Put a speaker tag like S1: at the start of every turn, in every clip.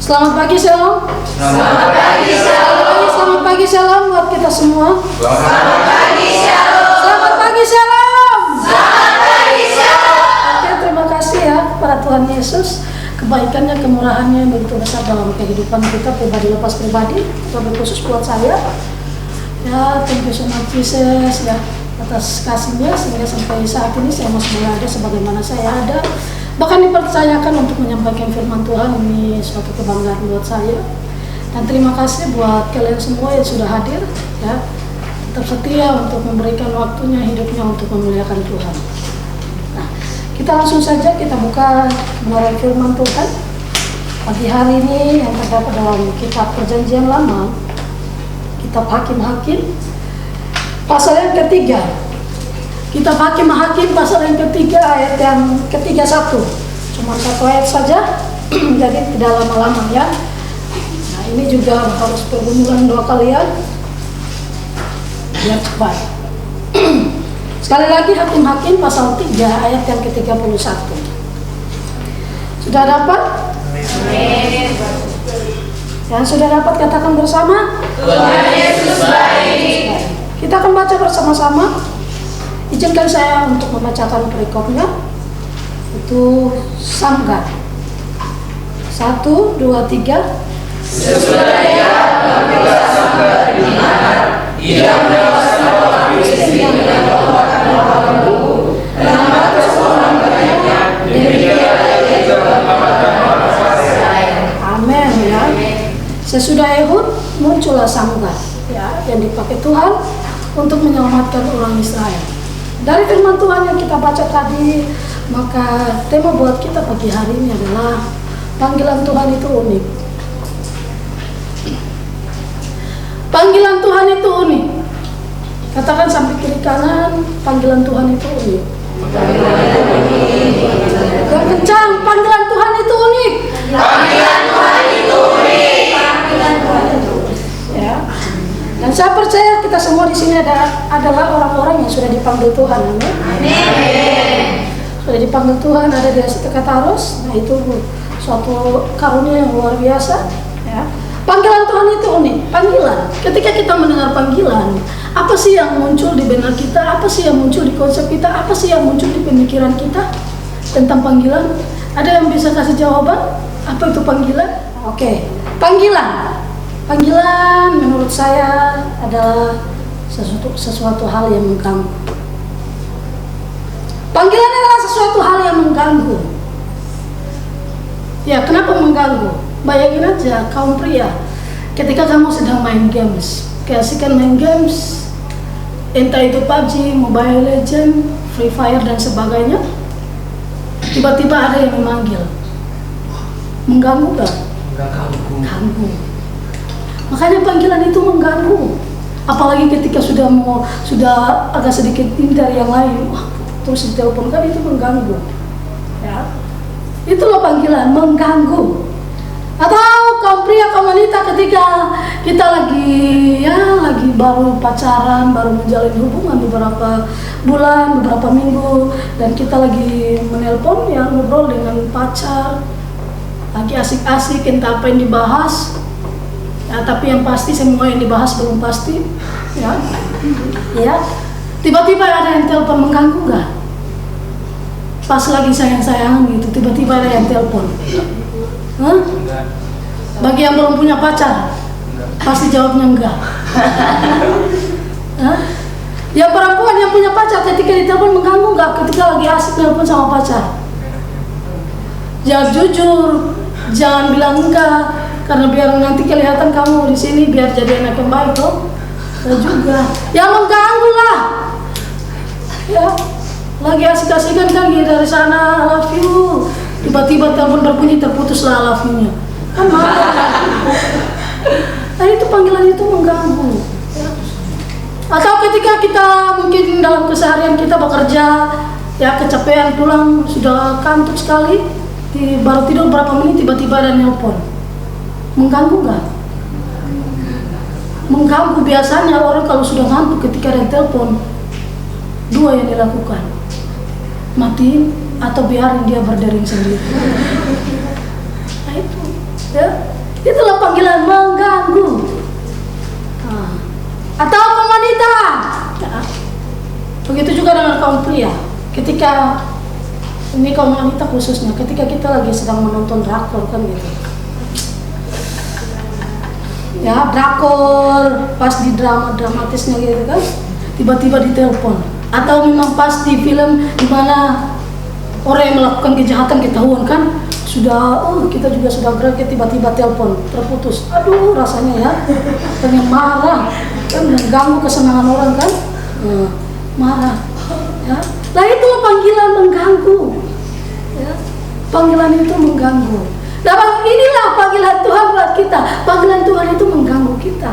S1: Selamat pagi, Shalom.
S2: Selamat pagi, Shalom.
S1: Selamat pagi, Shalom buat kita semua.
S2: Selamat pagi, Shalom.
S1: Selamat pagi, Shalom.
S2: Selamat pagi, Shalom.
S1: Oke, terima kasih ya kepada Tuhan Yesus. Kebaikannya, kemurahannya begitu besar dalam kehidupan kita pribadi lepas pribadi, terlebih khusus buat saya. Ya, thank you so much Jesus ya atas kasihnya sehingga sampai saat ini saya masih berada sebagaimana saya ada. Bahkan dipercayakan untuk menyampaikan firman Tuhan, ini suatu kebanggaan buat saya. Dan terima kasih buat kalian semua yang sudah hadir ya. Tetap setia untuk memberikan waktunya, hidupnya untuk memuliakan Tuhan. Nah, kita langsung saja kita buka kebenaran firman Tuhan pagi hari ini yang terdapat dalam kitab Perjanjian Lama, kitab Hakim-Hakim pasal yang ketiga. Kitab Hakim-Hakim pasal yang ketiga ayat yang ke-31. Cuma satu ayat saja, jadi tidak lama-lama ya. Nah, ini juga harus pergumulan doa kalian biar cepat. Sekali lagi Hakim-Hakim pasal 3 ayat yang ke-31. Sudah dapat? Yang sudah dapat katakan bersama.
S2: Tuhan Yesus baik.
S1: Kita akan baca bersama-sama. Izinkan saya untuk membacakan perikopnya. Itu Samgar 1, 2, 3.
S2: Sesudah ia mengambil Samgar di mana ia menewaskan orang Filistin dengan melemparkan orang buku dan 600 orang banyaknya. Demikian ia juga melemparkan orang Israel.
S1: Amin ya. Sesudah Ehud muncullah Samgar ya, yang dipakai Tuhan untuk menyelamatkan orang Israel. Dari firman Tuhan yang kita baca tadi, maka tema buat kita pagi hari ini adalah panggilan Tuhan itu unik. Panggilan Tuhan itu unik. Katakan sampai kiri kanan, panggilan Tuhan itu unik. Yang kencang, panggilan Tuhan itu unik.
S2: Panggilan Tuhan itu unik.
S1: Ya. Dan saya percaya kita semua di sini adalah orang-orang yang sudah dipanggil Tuhan. Amin. Sudah dipanggil Tuhan, ada di Asitekatarus. Nah, itu suatu karunia yang luar biasa. Ya. Panggilan Tuhan itu unik. Panggilan. Ketika kita mendengar panggilan, apa sih yang muncul di benak kita? Apa sih yang muncul di konsep kita? Apa sih yang muncul di pemikiran kita tentang panggilan? Ada yang bisa kasih jawaban? Apa itu panggilan? Oke. Panggilan. Panggilan menurut saya adalah sesuatu hal yang mengganggu. Panggilan adalah sesuatu hal yang mengganggu. Ya, kenapa mengganggu? Bayangin aja kaum pria, ketika kamu sedang main games, keasikan main games, entah itu PUBG, Mobile Legends, Free Fire dan sebagainya, tiba-tiba ada yang memanggil. Mengganggu gak? Mengganggu. Makanya panggilan itu mengganggu. Apalagi ketika sudah agak sedikit dari yang lain, wah, terus ditelepon kan itu mengganggu. Ya. Itulah panggilan, mengganggu. Atau kaum pria, kaum wanita ketika kita lagi baru pacaran, baru menjalin hubungan beberapa bulan, beberapa minggu, dan kita lagi menelpon ya, ngobrol dengan pacar, lagi asik-asik, entah apa yang dibahas. Ya, tapi yang pasti semua yang dibahas belum pasti, ya. Ya, tiba-tiba ada yang telepon, mengganggu nggak? Pas lagi sayang-sayang gitu, tiba-tiba ada yang telepon. Hah? Bagi yang belum punya pacar, pasti jawabnya enggak. Hah? Yang perempuan yang punya pacar ketika ditelepon mengganggu nggak? Ketika lagi asik telepon sama pacar, jawab jujur, jangan bilang enggak. Karena biar nanti kelihatan kamu di sini, biar jadi anak yang baik loh. Dan juga yang mengganggu lah. Ya, lagi asik-asikan lagi dari sana, I love you. Tiba-tiba telepon berbunyi, terputuslah I love you-nya. Kan marah. Nah, itu panggilan itu mengganggu. Ya. Atau ketika kita mungkin dalam keseharian kita bekerja, ya kecapean pulang, sudah kantuk sekali, baru tidur berapa menit tiba-tiba ada nelpon. Mengganggu nggak? Mengganggu. Biasanya orang kalau sudah ngantuk ketika ada telepon, dua yang dilakukan, matiin atau biarin dia berdering sendiri. Nah itu, ya Itulah panggilan mengganggu. Atau kaum wanita. Begitu juga dengan kaum pria. Ketika ini kaum wanita khususnya, ketika kita lagi sedang menonton drakor kan gitu. Ya, drakor pas di dramatisnya gitu kan, tiba-tiba ditelepon. Atau memang pas di film di mana orang yang melakukan kejahatan ketahuan kan, kita juga sudah gerak, tiba-tiba telepon terputus. Aduh, rasanya ya pengen marah kan, mengganggu kesenangan orang kan, marah ya. Nah, itulah panggilan mengganggu ya. Panggilan itu mengganggu. Nah, inilah panggilan Tuhan buat kita. Panggilan Tuhan itu mengganggu kita.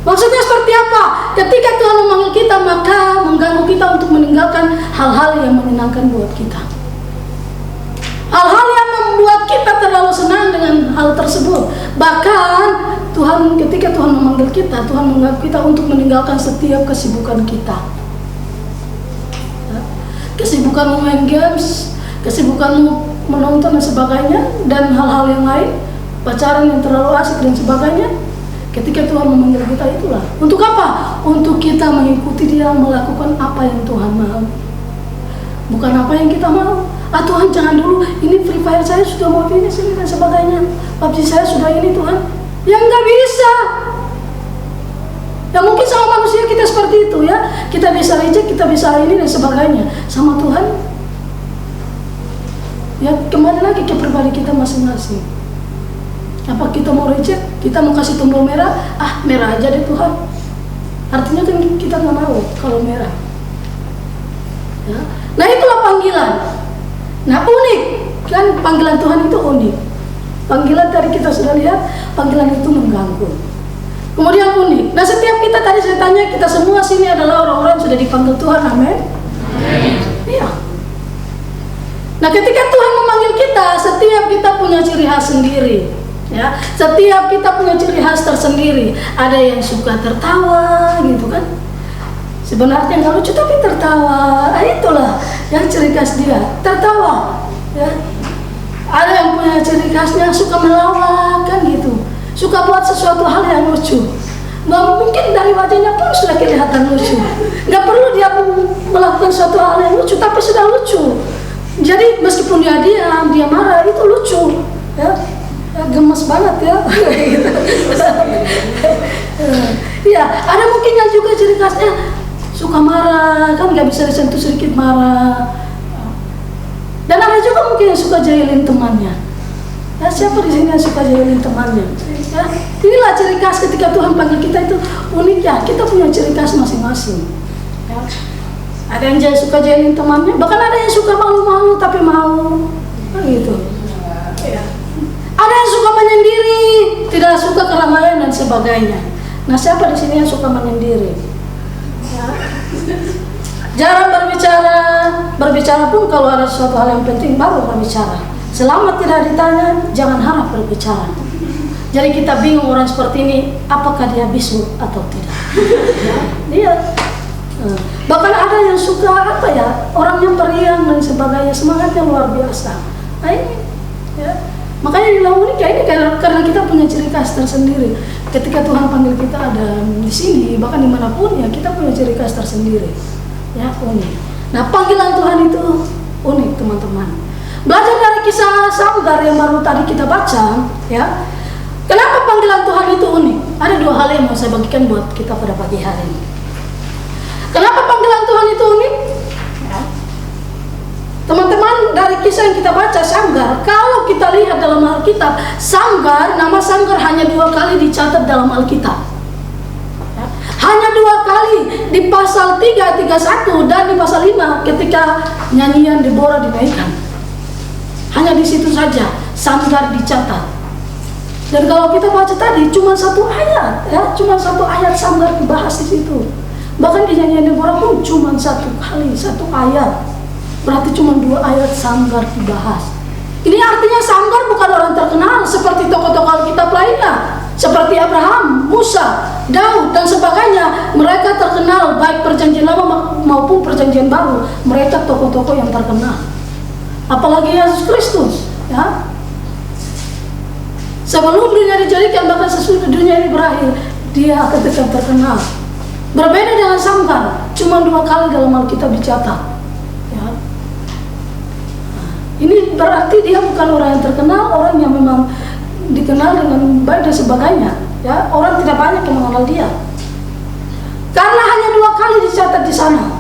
S1: Maksudnya seperti apa? Ketika Tuhan memanggil kita, maka mengganggu kita untuk meninggalkan hal-hal yang menyenangkan buat kita. Hal-hal yang membuat kita terlalu senang dengan hal tersebut. Bahkan ketika Tuhan memanggil kita, Tuhan mengganggu kita untuk meninggalkan setiap kesibukan kita. Kesibukan main games, kesibukan menonton dan sebagainya, dan hal-hal yang lain, pacaran yang terlalu asik dan sebagainya. Ketika Tuhan memanggil kita, itulah untuk apa? Untuk kita mengikuti Dia, melakukan apa yang Tuhan mau, bukan apa yang kita mau. Tuhan jangan dulu, ini Free Fire saya sudah mau finish ini dan sebagainya, PUBG saya sudah ini Tuhan. Yang nggak bisa. Ya mungkin sama manusia kita seperti itu ya, kita bisa reject, kita bisa ini dan sebagainya. Sama Tuhan, ya kembali lagi ke pribadi kita masing-masing. Apa kita mau reject, kita mau kasih tombol merah, merah aja deh Tuhan. Artinya kan kita nggak mau kalau merah ya. Nah, itulah panggilan. Nah, unik kan, panggilan Tuhan itu unik. Panggilan tadi kita sudah lihat, panggilan itu mengganggu. Kemudian unik. Nah, setiap kita tadi saya tanya, kita semua sini adalah orang-orang yang sudah dipanggil Tuhan, amin. Iya. Nah, ketika Tuhan memanggil kita, setiap kita punya ciri khas sendiri. Ya, setiap kita punya ciri khas tersendiri. Ada yang suka tertawa, gitu kan? Sebenarnya nggak lucu tapi tertawa. Itulah yang ciri khas dia, tertawa. Ya. Ada yang punya ciri khasnya suka melawak, kan gitu. Suka buat sesuatu hal yang lucu. Nggak mungkin dari wajahnya pun sudah kelihatan lucu. Nggak perlu dia melakukan suatu hal yang lucu, tapi sudah lucu. Jadi meskipun dia diam, dia marah, itu lucu. Ya. Gemes banget ya. Iya, ada mungkin yang juga ciri khasnya suka marah, kan nggak bisa disentuh sedikit marah. Dan ada juga mungkin yang suka jahilin temannya. Ya, siapa di sini yang suka jahilin temannya? Ya, inilah ciri khas ketika Tuhan panggil kita, itu unik ya. Kita punya ciri khas masing-masing. Ya. Ada yang suka jahilin temannya, bahkan ada yang suka malu-malu tapi mau, nah, gitu. Ya. Ada yang suka menyendiri, tidak suka keramaian dan sebagainya. Nah, siapa di sini yang suka menyendiri? Ya. Jarang berbicara pun kalau ada sesuatu hal yang penting baru berbicara. Selama tidak ditanya, jangan harap berbicara. Jadi kita bingung orang seperti ini, apakah dia bisu atau tidak? Iya. Bahkan ada yang suka orangnya periang dan sebagainya, semangatnya luar biasa. Nah, ini, ya. Makanya dibilang unik ya, ini karena kita punya ciri khas tersendiri. Ketika Tuhan panggil kita ada di sini, bahkan dimanapun ya, kita punya ciri khas tersendiri. Ya, unik. Nah, panggilan Tuhan itu unik, teman-teman. Belajar dari kisah Samgar yang baru tadi kita baca, ya. Kenapa panggilan Tuhan itu unik? Ada dua hal yang mau saya bagikan buat kita pada pagi hari ini. Kenapa panggilan Tuhan itu unik? Ya. Teman-teman, dari kisah yang kita baca Samgar, kalau kita lihat dalam Alkitab, nama Samgar hanya 2 kali dicatat dalam Alkitab. Ya. Hanya 2 kali, di pasal 3, 31 dan di pasal 5 ketika nyanyian Deborah dinaikkan. Hanya di situ saja Samgar dicatat. Dan kalau kita baca tadi cuma 1 ayat, ya, cuma 1 ayat Samgar dibahas di situ. Bahkan di nyanyian Deborah pun cuma 1 kali, 1 ayat. Berarti cuma 2 ayat Samgar dibahas. Ini artinya Samgar bukan orang terkenal seperti tokoh-tokoh Alkitab lainnya, seperti Abraham, Musa, Daud dan sebagainya. Mereka terkenal baik perjanjian lama maupun perjanjian baru. Mereka tokoh-tokoh yang terkenal. Apalagi Yesus Kristus, ya. Sebelum dunia dijadikan, bahkan sesudah dunia ini berakhir, dia akan tetap terkenal. Berbeda dengan Samgar, cuma 2 kali dalam Alkitab dicatat. Ya. Ini berarti dia bukan orang yang terkenal, orang yang memang dikenal dengan baik dan sebagainya. Ya, orang tidak banyak yang mengenal dia. Karena hanya 2 kali dicatat di sana.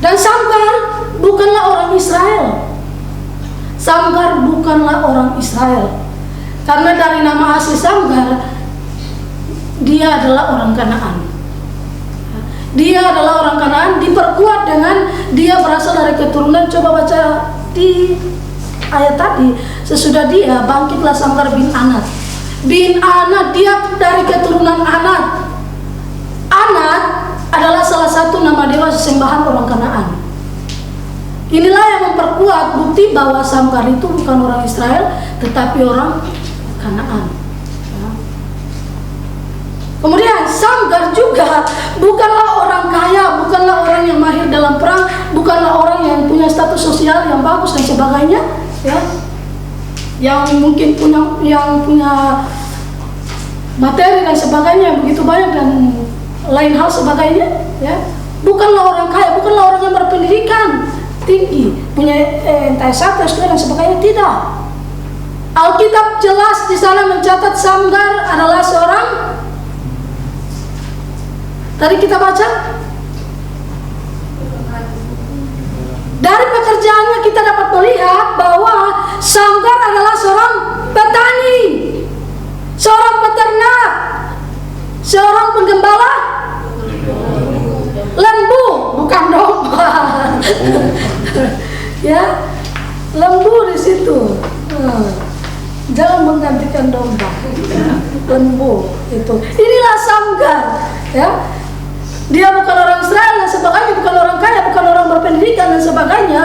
S1: Dan Samgar bukanlah orang Israel. Samgar bukanlah orang Israel. Karena dari nama asli Samgar, dia adalah orang Kanaan. Dia adalah orang Kanaan, diperkuat dengan dia berasal dari keturunan. Coba baca di ayat tadi, sesudah dia bangkitlah Samgar bin Anat. Bin Anat, dia dari keturunan Anat. Anat adalah salah satu nama dewa sesembahan orang Kanaan. Inilah yang memperkuat bukti bahwa Samgar itu bukan orang Israel, tetapi orang Kanaan. Ya. Kemudian Samgar juga bukanlah orang kaya, bukanlah orang yang mahir dalam perang, bukanlah orang yang punya status sosial yang bagus dan sebagainya, ya. Yang mungkin punya materi dan sebagainya yang begitu banyak dan lain hal sebagainya, ya. Bukanlah orang kaya, bukanlah orang yang berpendidikan tinggi, punya S1, S2 dan sebagainya, tidak. Alkitab jelas di sana mencatat Samgar adalah seorang, tadi kita baca, dari pekerjaannya kita dapat melihat bahwa Samgar adalah seorang petani, seorang peternak, seorang penggembala lembu, bukan domba. Ya, lembu di situ. Jangan menggantikan domba. Lembu itu. Inilah Samgar, ya. Dia bukan orang Israel dan sebagainya, bukan orang kaya, bukan orang berpendidikan dan sebagainya.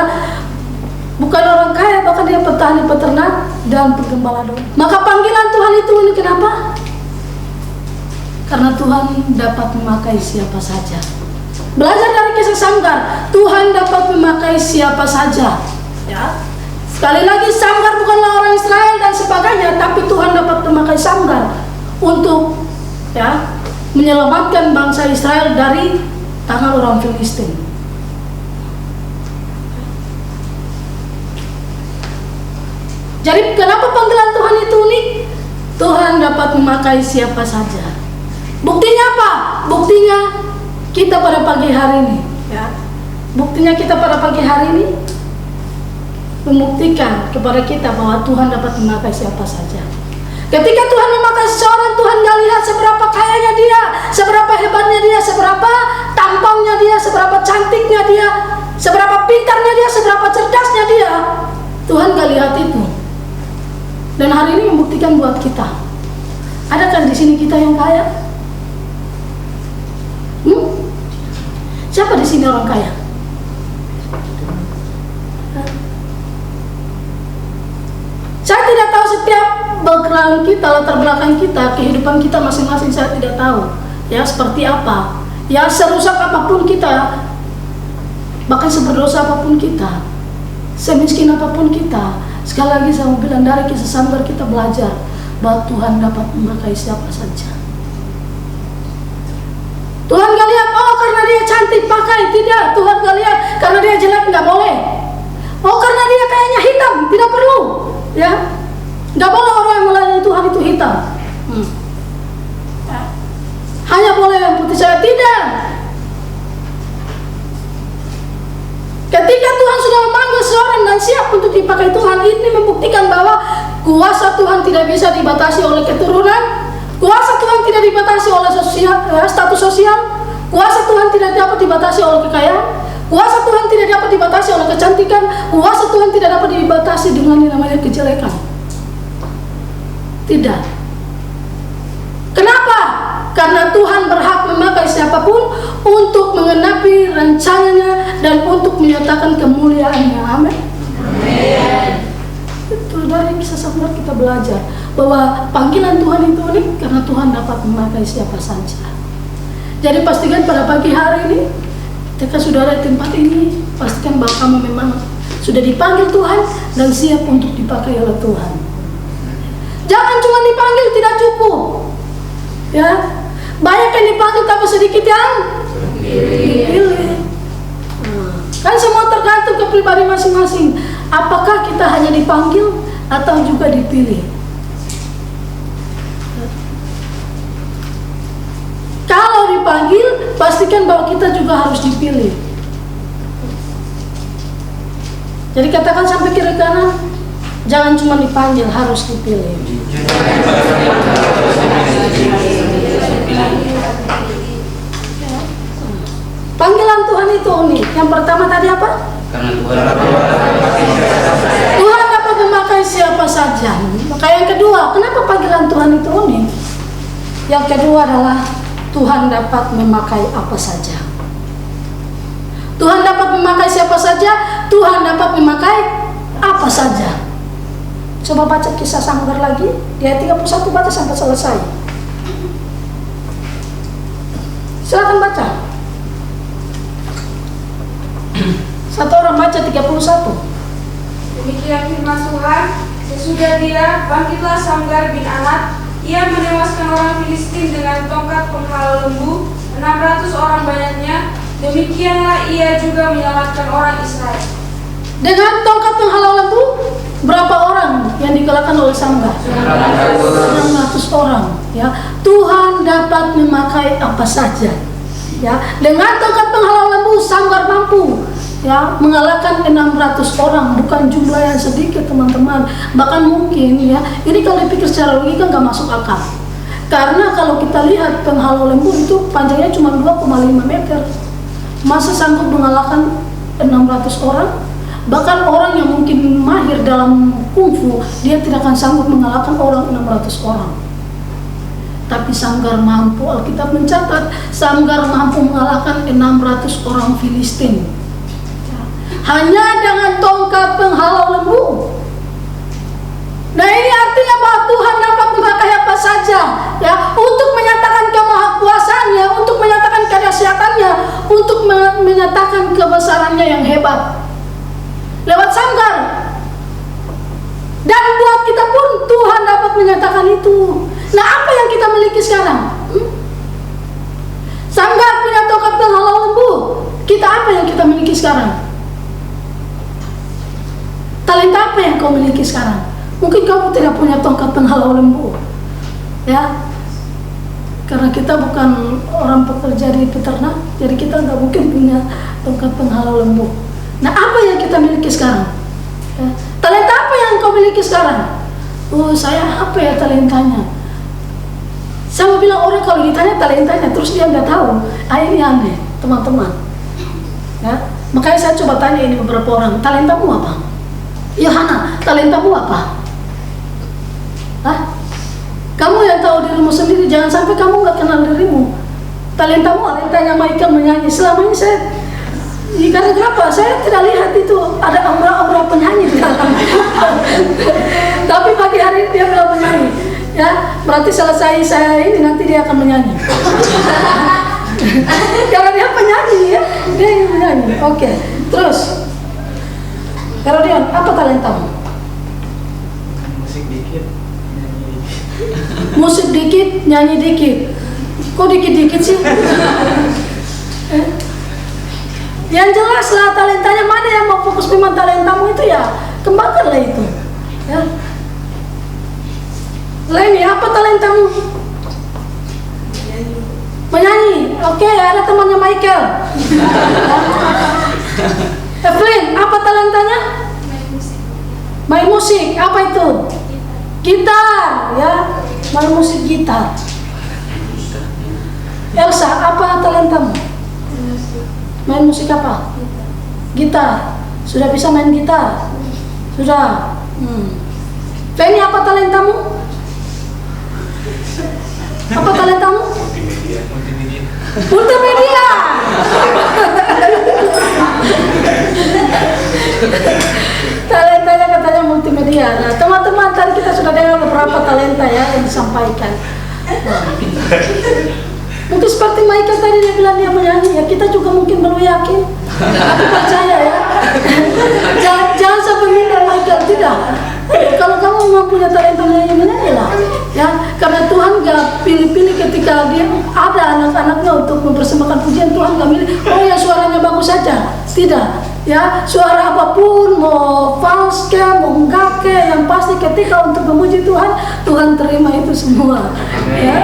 S1: Bukan orang kaya, bahkan dia petani, peternak dan penggembala domba. Maka panggilan Tuhan itu ini kenapa? Karena Tuhan dapat memakai siapa saja. Belajar dari kisah Samgar, Tuhan dapat memakai siapa saja. Ya. Sekali lagi, Samgar bukanlah orang Israel dan sebagainya, tapi Tuhan dapat memakai Samgar untuk, ya, menyelamatkan bangsa Israel dari tangan orang Filistin. Jadi kenapa panggilan Tuhan itu unik? Tuhan dapat memakai siapa saja. Buktinya apa? Buktinya kita pada pagi hari ini, ya. Buktinya kita pada pagi hari ini membuktikan kepada kita bahwa Tuhan dapat memakai siapa saja. Ketika Tuhan memakai seseorang, Tuhan gak lihat seberapa kayanya dia, seberapa hebatnya dia, seberapa tampangnya dia, seberapa cantiknya dia, seberapa pintarnya dia, seberapa cerdasnya dia. Tuhan gak lihat itu. Dan hari ini membuktikan buat kita. Adakah di sini kita yang kaya? Siapa di sini orang kaya? Saya tidak tahu setiap background kita, latar belakang kita, kehidupan kita masing-masing, saya tidak tahu. Ya, seperti apa? Ya, serusak apapun kita, bahkan seberdosa apapun kita, semiskin apapun kita, sekali lagi saya mau bilang, dari kisah Samgar kita belajar bahwa Tuhan dapat memakai siapa saja. Tuhan gak lihat, oh karena dia cantik pakai, tidak. Tuhan gak lihat, karena dia jelek gak boleh. Oh karena dia kayaknya hitam, tidak perlu. Ya, gak boleh orang yang melayani Tuhan itu hitam. Ya. Hanya boleh yang putih saja, tidak. Ketika Tuhan sudah memanggil seorang dan siap untuk dipakai Tuhan, ini membuktikan bahwa kuasa Tuhan tidak bisa dibatasi oleh keturunan. Kuasa Tuhan tidak dibatasi oleh status sosial. Kuasa Tuhan tidak dapat dibatasi oleh kekayaan. Kuasa Tuhan tidak dapat dibatasi oleh kecantikan. Kuasa Tuhan tidak dapat dibatasi dengan yang namanya kejelekan. Tidak. Kenapa? Karena Tuhan berhak memakai siapapun untuk menggenapi rencananya dan untuk menyatakan kemuliaannya. Amin. Itu dari kisah Samgar kita belajar bahwa panggilan Tuhan itu unik karena Tuhan dapat memakai siapa saja. Jadi pastikan pada pagi hari ini, ketika sudah ada di tempat ini, pastikan bahwa kamu memang sudah dipanggil Tuhan dan siap untuk dipakai oleh Tuhan. cuma dipanggil tidak cukup. Ya, banyak yang dipanggil tapi sedikit yang dipilih. Kan semua tergantung ke pribadi masing-masing. Apakah kita hanya dipanggil atau juga dipilih? Kalau dipanggil, pastikan bahwa kita juga harus dipilih. Jadi katakan sampai kiri kanan, jangan cuma dipanggil, harus dipilih. Panggilan Tuhan itu unik. Yang pertama tadi apa? Tuhan dapat memakai siapa saja. Maka yang kedua, kenapa panggilan Tuhan itu unik? Yang kedua adalah Tuhan dapat memakai apa saja. Tuhan dapat memakai siapa saja, Tuhan dapat memakai apa saja. Coba baca kisah Sanggar lagi, di ayat 31 baca sampai selesai. Silakan baca. Satu orang baca 31.
S3: Demikian firman Tuhan, sesudah dia bangkitlah Shamgar bin Anat, ia menewaskan orang Filistin dengan tongkat penghalau lembu, 600 orang banyaknya. Demikianlah ia juga menyelamatkan orang Israel.
S1: Dengan tongkat penghalau lembu, berapa orang yang dikalahkan oleh Shamgar? 600 orang. Ya, Tuhan dapat memakai apa saja. Ya, dengan tongkat penghalau lembu, Shamgar mampu ya mengalahkan 600 orang. Bukan jumlah yang sedikit, teman-teman. Bahkan mungkin ya, ini kalau dipikir secara logika nggak masuk akal. Karena kalau kita lihat penghalau lembu itu panjangnya cuma 2,5 meter. Masa sanggup mengalahkan 600 orang? Bahkan orang yang mungkin mahir dalam kungfu, dia tidak akan sanggup mengalahkan orang 600 orang. Tapi Shamgar mampu, Alkitab mencatat, Shamgar mampu mengalahkan 600 orang Filistin. Hanya dengan tongkat penghalau lembu. Nah, ini artinya bahwa Tuhan dapat memakai apa saja ya untuk menyatakan kemahakuasaannya, untuk menyatakan kedahsyatannya, untuk menyatakan kebesarannya yang hebat lewat Shamgar. Dan buat kita pun Tuhan dapat menyatakan itu. Nah, apa yang kita miliki sekarang? Shamgar punya tongkat penghalau lembu. Kita apa yang kita miliki sekarang? Talenta apa yang kau miliki sekarang? Mungkin kamu tidak punya tongkat penghalau lembu, ya, karena kita bukan orang pekerja di peternak, jadi kita nggak mungkin punya tongkat penghalau lembu. Nah, apa yang kita miliki sekarang? Ya. Talenta apa yang kau miliki sekarang? Oh, saya apa ya talentanya? Saya mau bilang orang kalau ditanya talentanya, terus dia nggak tahu, ini aneh, teman-teman. Ya, makanya saya coba tanya ini beberapa orang, talentamu apa? Yohana, talentamu apa? Hah? Kamu yang tahu dirimu sendiri, jangan sampai kamu nggak kenal dirimu. Talentamu, talentanya Michael menyanyi. Selama ini saya, karena kenapa? Saya tidak lihat itu ada aura-aura penyanyi di dalam. Tapi pagi hari ini dia bilang menyanyi. Ya, berarti selesai saya ini nanti dia akan menyanyi. Karena dia penyanyi ya, dia ingin menyanyi. Oke, terus. Herodion, apa talentamu?
S2: Musik dikit, nyanyi dikit.
S1: Musik dikit, nyanyi dikit. Kok dikit-dikit sih? Yang jelas lah talentanya mana yang mau fokus memang talentamu itu ya kembangkanlah itu. Ya. Leni, apa talentamu? Menyanyi. Oke, ada temannya Michael. Evelyn, apa talentanya? Main musik. Apa itu? Gitar, ya. Main musik gitar. Elsa, apa talentamu? Main musik apa? Gitar. Sudah bisa main gitar? Sudah. Feni, apa talentamu? Apa talentamu? Multimedia. Talentanya katanya multimedia. Nah, teman-teman, tadi kita sudah dengar beberapa talenta ya yang disampaikan. Mungkin seperti Michael tadi dia bilang dia menyanyi, ya kita juga mungkin belum yakin. Aku percaya ya. Jangan sampai minder Michael, tidak. Kalau kamu memang punya talenta menyanyi lah. Ya, karena Tuhan gak pilih-pilih ketika dia ada anak-anaknya untuk mempersembahkan pujian. Tuhan gak milih, oh ya suaranya bagus saja. Tidak, ya suara apapun, mau false mau enggak yang pasti ketika untuk memuji Tuhan, Tuhan terima itu semua. Ya,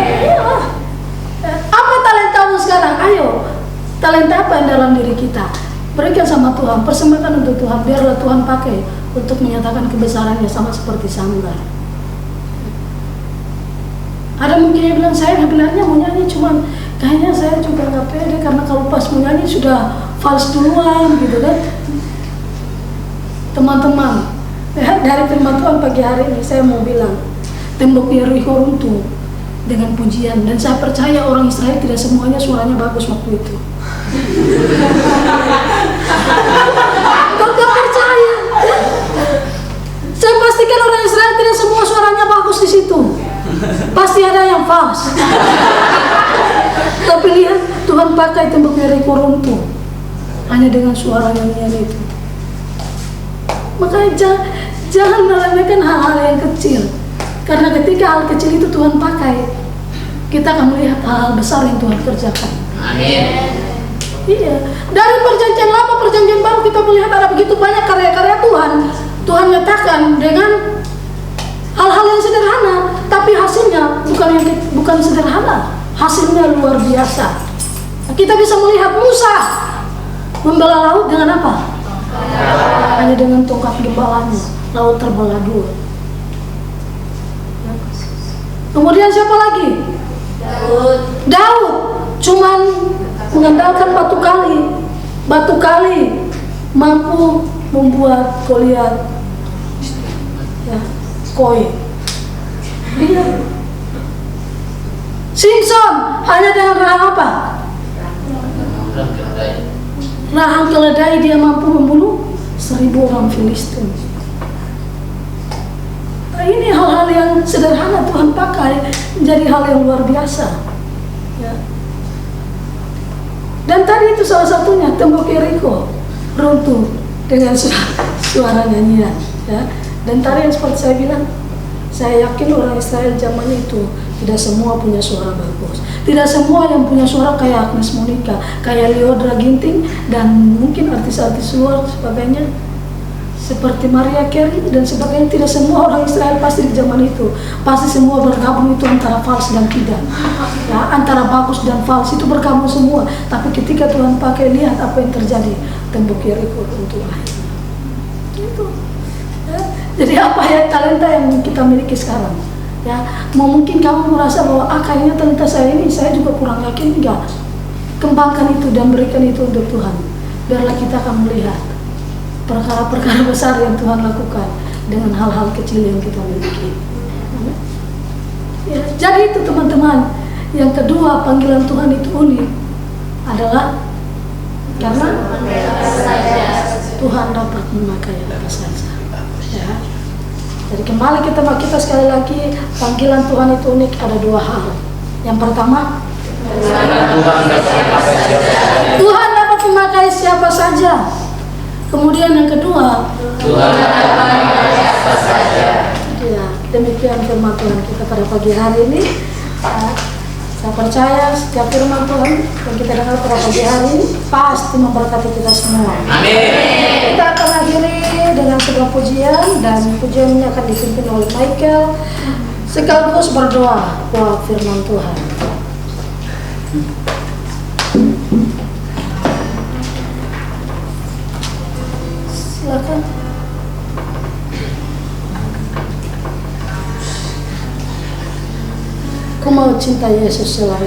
S1: apa talentamu sekarang? Ayo, talenta apa yang dalam diri kita? Berikan sama Tuhan, persembahkan untuk Tuhan. Biarlah Tuhan pakai untuk menyatakan kebesarannya, sama seperti Sanggar. Ada mungkin yang bilang, saya sebenarnya mau nyanyi, cuman kayaknya saya juga nggak pede karena kalau pas mau nyanyi sudah false duluan gitu kan. Teman-teman, ya, dari firman Tuhan pagi hari ini saya mau bilang, tembok Yeriko runtuh dengan pujian, dan saya percaya orang Israel tidak semuanya suaranya bagus waktu itu. Kau gak percaya? Saya pastikan orang Israel tidak semua suaranya bagus di situ. Pasti ada yang false. Tapi lihat, Tuhan pakai tembok Yeriko runtuh hanya dengan suara nyanyian itu. Makanya jangan meremehkan hal-hal yang kecil, karena ketika hal kecil itu Tuhan pakai, kita akan melihat hal-hal besar yang Tuhan kerjakan.
S2: Amin.
S1: Iya, dari perjanjian lama, perjanjian baru kita melihat ada begitu banyak karya-karya Tuhan. Tuhan nyatakan dengan hal-hal yang sederhana, tapi hasilnya bukan sederhana, hasilnya luar biasa. Kita bisa melihat Musa membelah laut dengan apa? Hanya dengan tongkat gembalanya, laut terbelah dua. Kemudian siapa lagi? Daud cuman mengandalkan batu kali mampu membuat Goliat koi. Iya. Simpson hanya dengan rahang apa? Rahang keledai dia mampu membunuh 1000 orang Filistin. Nah, ini hal-hal yang sederhana Tuhan pakai menjadi hal yang luar biasa. Ya. Dan tadi itu salah satunya, tembok Yeriko runtuh dengan suara nyanyian. Ya. Dan tadi yang seperti saya bilang, saya yakin orang Israel zaman itu tidak semua punya suara bagus. Tidak semua yang punya suara kayak Agnes Monica, kayak Lyodra Ginting, dan mungkin artis-artis luar sebagainya seperti Maria Carey dan sebagainya. Tidak semua orang Israel pasti di zaman itu. Pasti semua bergabung itu antara false dan tidak. Ya, antara bagus dan false itu bergabung semua. Tapi ketika Tuhan pakai, lihat apa yang terjadi. Tembok Yeriko runtuh akhirnya. Itu. Ya. Jadi apa ya talenta yang kita miliki sekarang? Ya, mungkin kamu merasa bahwa kayaknya talenta saya ini saya juga kurang yakin. Enggak. Kembangkan itu dan berikan itu untuk Tuhan. Biarlah kita akan melihat perkara-perkara besar yang Tuhan lakukan dengan hal-hal kecil yang kita miliki. Ya, jadi itu teman-teman. Yang kedua, panggilan Tuhan itu unik adalah karena Tuhan dapat memakai apa saja. Ya. Jadi kembali kita sekali lagi, panggilan Tuhan itu unik, ada dua hal. Yang pertama, Tuhan dapat memakai siapa saja. Kemudian yang kedua,
S2: Tuhan dapat memakai siapa saja.
S1: Ya, demikian firman Tuhan kita pada pagi hari ini. Saya percaya setiap firman Tuhan yang kita dengar pada pagi hari ini pasti memberkati kita semua.
S2: Amin.
S1: Kita akan akhiri dengan sebuah pujian, dan pujian ini akan dipimpin oleh Michael sekaligus berdoa buat firman Tuhan. Silakan. Ku mau cinta Yesus selalu.